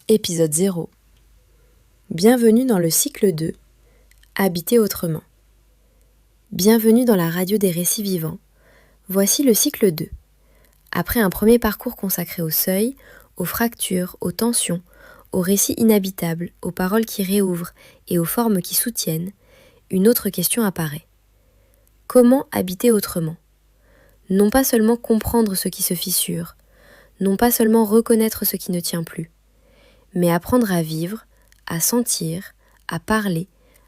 Épisode 0. Bienvenue dans le cycle 2, Habiter autrement. Bienvenue dans la radio des récits vivants. Voici le cycle 2. Après un premier parcours consacré au seuil, aux fractures, aux tensions, aux récits inhabitables, aux paroles qui réouvrent et aux formes qui soutiennent, une autre question apparaît. Comment habiter autrement ? Non pas seulement comprendre ce qui se fissure, non pas seulement reconnaître ce qui ne tient plus, mais apprendre à vivre, à sentir, à parler,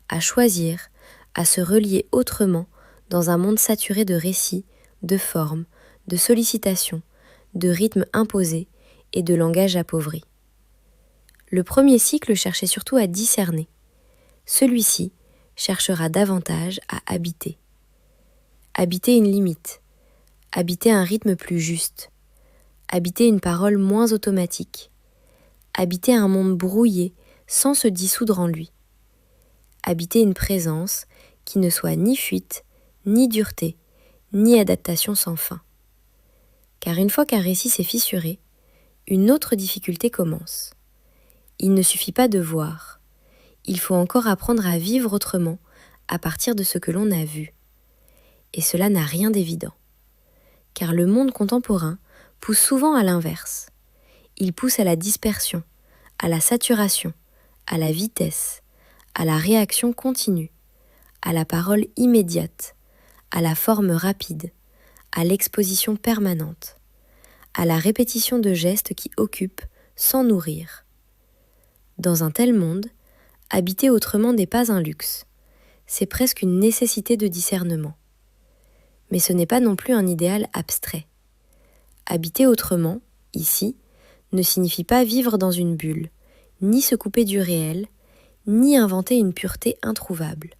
à choisir, à se relier autrement dans un monde saturé de récits, de formes, de sollicitations, de rythmes imposés et de langage appauvri. Le premier cycle cherchait surtout à discerner. Celui-ci cherchera davantage à habiter. Habiter une limite, habiter un rythme plus juste, habiter une parole moins automatique, habiter un monde brouillé sans se dissoudre en lui, habiter une présence qui ne soit ni fuite, ni dureté, ni adaptation sans fin. Car une fois qu'un récit s'est fissuré, une autre difficulté commence. Il ne suffit pas de voir, il faut encore apprendre à vivre autrement à partir de ce que l'on a vu. Et cela n'a rien d'évident, car le monde contemporain pousse souvent à l'inverse. Il pousse à la dispersion, à la saturation, à la vitesse, à la réaction continue, à la parole immédiate, à la forme rapide, à l'exposition permanente, à la répétition de gestes qui occupent sans nourrir. Dans un tel monde, habiter autrement n'est pas un luxe, c'est presque une nécessité de discernement. Mais ce n'est pas non plus un idéal abstrait. Habiter autrement, ici, ne signifie pas vivre dans une bulle, ni se couper du réel, ni inventer une pureté introuvable.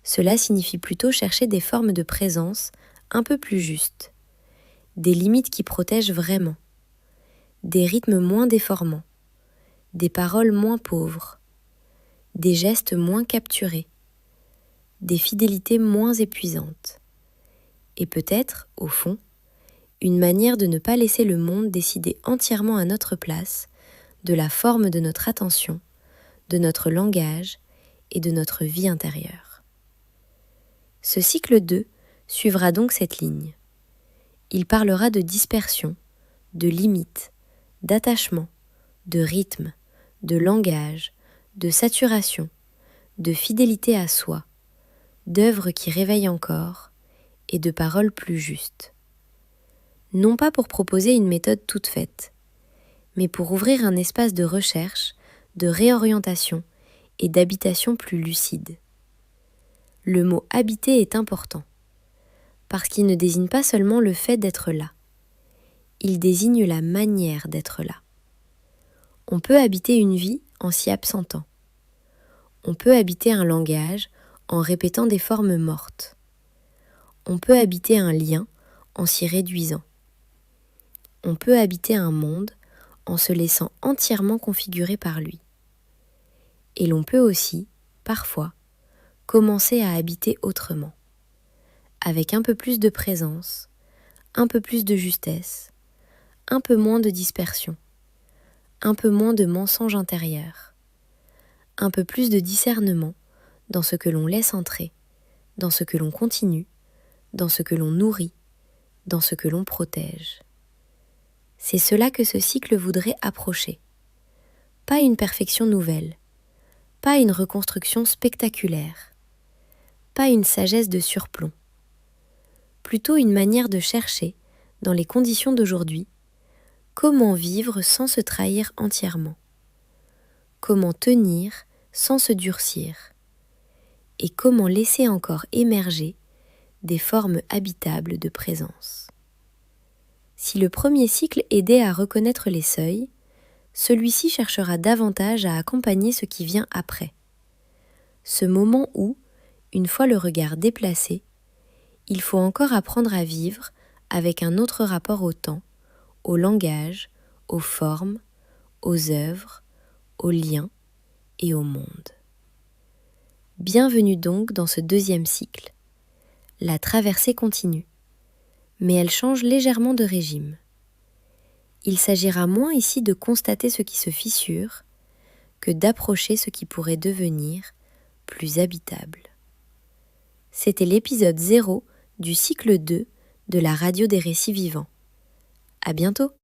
Cela signifie plutôt chercher des formes de présence un peu plus justes, des limites qui protègent vraiment, des rythmes moins déformants, des paroles moins pauvres, des gestes moins capturés, des fidélités moins épuisantes, et peut-être, au fond, une manière de ne pas laisser le monde décider entièrement à notre place de la forme de notre attention, de notre langage et de notre vie intérieure. Ce cycle 2 suivra donc cette ligne. Il parlera de dispersion, de limites, d'attachement, de rythme, de langage, de saturation, de fidélité à soi, d'œuvres qui réveillent encore et de paroles plus justes. Non pas pour proposer une méthode toute faite, mais pour ouvrir un espace de recherche, de réorientation et d'habitation plus lucide. Le mot « habiter » est important, parce qu'il ne désigne pas seulement le fait d'être là, il désigne la manière d'être là. On peut habiter une vie en s'y absentant. On peut habiter un langage en répétant des formes mortes. On peut habiter un lien en s'y réduisant. On peut habiter un monde en se laissant entièrement configurer par lui. Et l'on peut aussi, parfois, commencer à habiter autrement, avec un peu plus de présence, un peu plus de justesse, un peu moins de dispersion, un peu moins de mensonges intérieurs, un peu plus de discernement dans ce que l'on laisse entrer, dans ce que l'on continue, dans ce que l'on nourrit, dans ce que l'on protège. C'est cela que ce cycle voudrait approcher. Pas une perfection nouvelle, pas une reconstruction spectaculaire, pas une sagesse de surplomb. Plutôt une manière de chercher, dans les conditions d'aujourd'hui, comment vivre sans se trahir entièrement, comment tenir sans se durcir, et comment laisser encore émerger des formes habitables de présence. Si le premier cycle aidait à reconnaître les seuils, celui-ci cherchera davantage à accompagner ce qui vient après. Ce moment où, une fois le regard déplacé, il faut encore apprendre à vivre avec un autre rapport au temps, au langage, aux formes, aux œuvres, aux liens et au monde. Bienvenue donc dans ce deuxième cycle. La traversée continue, mais elle change légèrement de régime. Il s'agira moins ici de constater ce qui se fissure que d'approcher ce qui pourrait devenir plus habitable. C'était l'épisode 0 du cycle 2 de la radio des récits vivants. À bientôt!